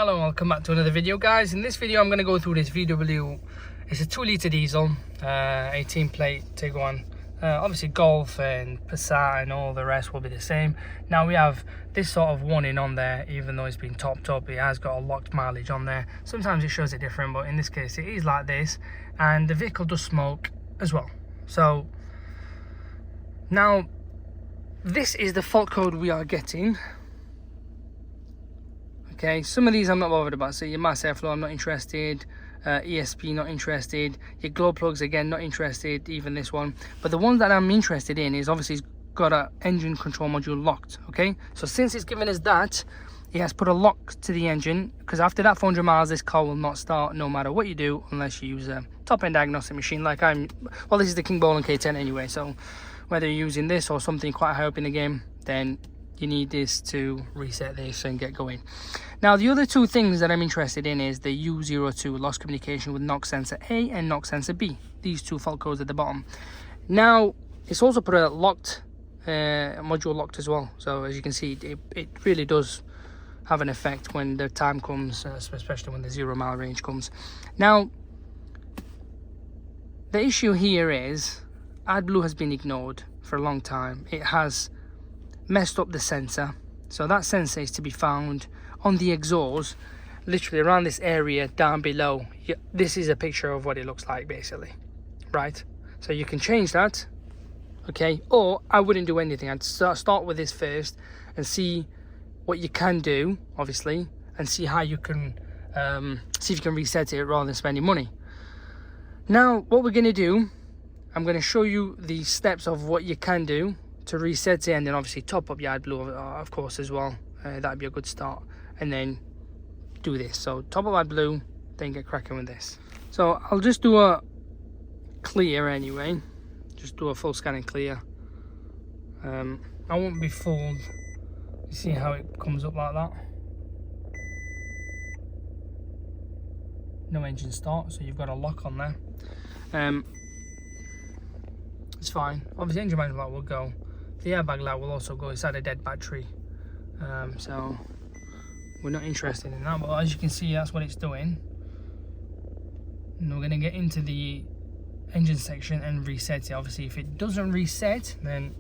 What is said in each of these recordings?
Hello and welcome back to another video, guys. In this video I'm going to go through this VW. It's a 2-litre diesel, 18 plate Tiguan. Obviously Golf and Passat and all the rest will be the same. Now we have this sort of warning on there, even though it's been topped up, it has got a locked mileage on there. Sometimes it shows it different, but in this case it is like this, and the vehicle does smoke as well. So now this is the fault code we are getting. Okay, some of these I'm not bothered about. So your mass airflow, I'm not interested. ESP, not interested. Your glow plugs, again, not interested. Even this one. But the one that I'm interested in is obviously it's got a engine control module locked. Okay, so since it's given us that, it has put a lock to the engine, because after that 400 miles, this car will not start no matter what you do, unless you use a top-end diagnostic machine like well, this is the King Bowling K10 anyway. So whether you're using this or something quite high up in the game, then you need this to reset this and get going. Now the other two things that I'm interested in is the U02 lost communication with NOx sensor A and NOx sensor B. These two fault codes at the bottom. Now it's also put a locked module locked as well. So as you can see, it really does have an effect when the time comes, especially when the 0 mile range comes. Now the issue here is Adblue has been ignored for a long time. It has messed up the sensor, so that sensor is to be found on the exhaust, literally around this area down below. This is a picture of what it looks like basically, right? So you can change that, okay, or I wouldn't do anything. I'd start with this first and see what you can do, obviously, and see how you can see if you can reset it rather than spending money. Now what we're going to do, I'm going to show you the steps of what you can do to reset it, and then obviously top up your Adblue of course as well. That'd be a good start, and then do this. So top up Adblue, then get cracking with this. So I'll just do a clear anyway, just do a full scan and clear. I won't be fooled. You see how it comes up like that? No engine start, so you've got a lock on there. It's fine. Obviously engine management light will go. The airbag light will also go. Inside a dead battery, so we're not interested in that. But as you can see, that's what it's doing. And we're going to get into the engine section and reset it. Obviously if it doesn't reset, then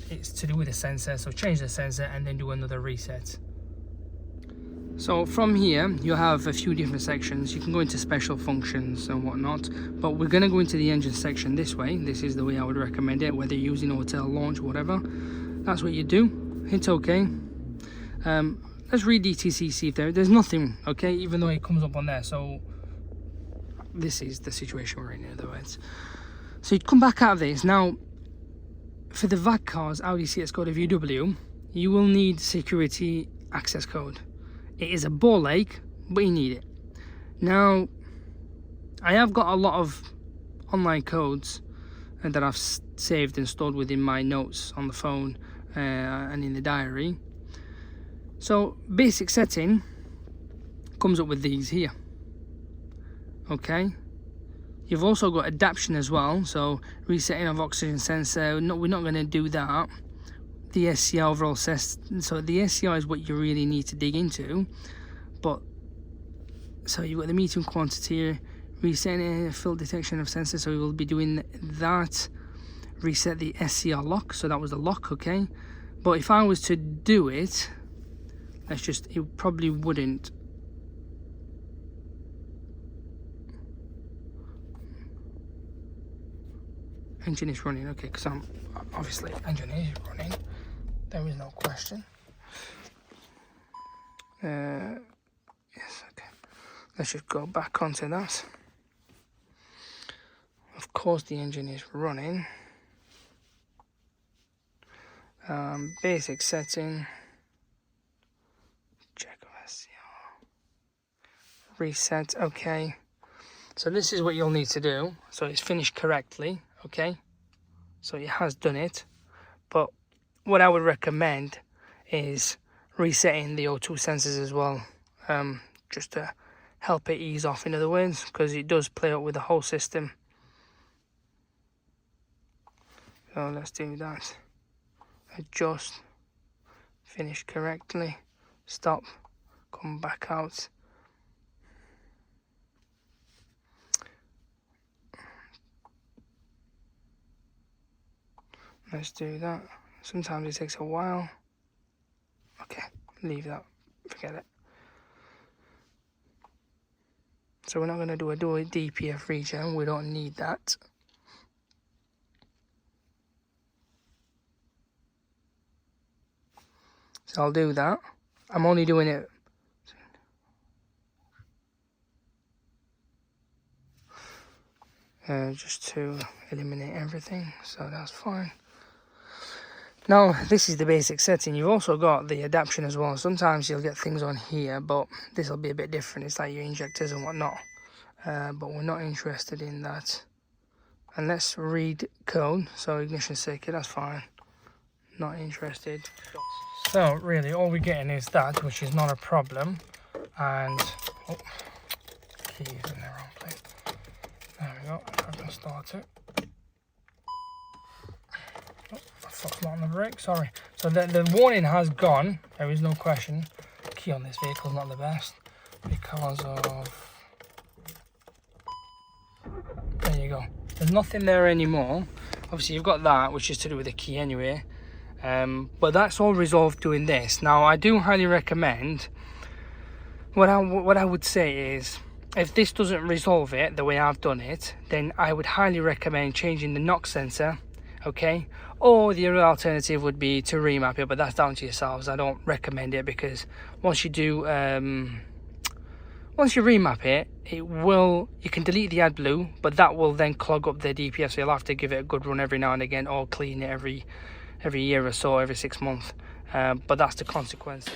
it's to do with the sensor, so change the sensor and then do another reset. So from here you have a few different sections. You can go into special functions and whatnot, but we're going to go into the engine section this way. This is the way I would recommend it, whether you're using hotel, launch, whatever. That's what you do. Hit OK. Let's read DTC, see if there's nothing, okay, even though it comes up on there. So this is the situation we're in, in other words. So you'd come back out of this. Now for the VAC cars, Audi CS code of VW, you will need security access code. It is a ball ache, but you need it. Now, I have got a lot of online codes that I've saved and stored within my notes on the phone and in the diary. So, basic setting comes up with these here. Okay. You've also got adaptation as well. So, resetting of oxygen sensor. No, we're not going to do that. The SCR overall says, so the SCR is what you really need to dig into. But so you've got the medium quantity, resetting field detection of sensor, so we will be doing that. Reset the SCR lock, so that was the lock, okay. But if I was to do it, it probably wouldn't. Engine is running, okay, because I'm obviously engine is running. There is no question. Yes, okay. Let's just go back onto that. Of course the engine is running. Basic setting. Check SCR. Reset, okay. So this is what you'll need to do. So it's finished correctly, okay. So it has done it. But what I would recommend is resetting the O2 sensors as well, just to help it ease off, in other words, because it does play up with the whole system. So let's do that. Adjust, finish correctly, stop, come back out. Let's do that. Sometimes it takes a while. Okay, leave that, forget it. So we're not going to do a DPF regen, we don't need that. So I'll do that. I'm only doing it just to eliminate everything, so that's fine. Now this is the basic setting. You've also got the adaptation as well. Sometimes you'll get things on here, but this will be a bit different. It's like your injectors and whatnot, but we're not interested in that. And let's read code. So ignition circuit, that's fine, not interested. So really all we're getting is that, which is not a problem. And oh, keys in the wrong place. There we go. I can start it. Oh, I fucked on the brake, sorry. So the warning has gone, there is no question. Key on this vehicle is not the best because of, there you go. There's nothing there anymore. Obviously you've got that, which is to do with the key anyway. But that's all resolved doing this. Now I do highly recommend, what I would say is, if this doesn't resolve it the way I've done it, then I would highly recommend changing the NOx sensor, okay? Or the other alternative would be to remap it, but that's down to yourselves. I don't recommend it because once you do, once you remap it, you can delete the Adblue, but that will then clog up the DPF, so you'll have to give it a good run every now and again, or clean it every year or so, every 6 months. But that's the consequence.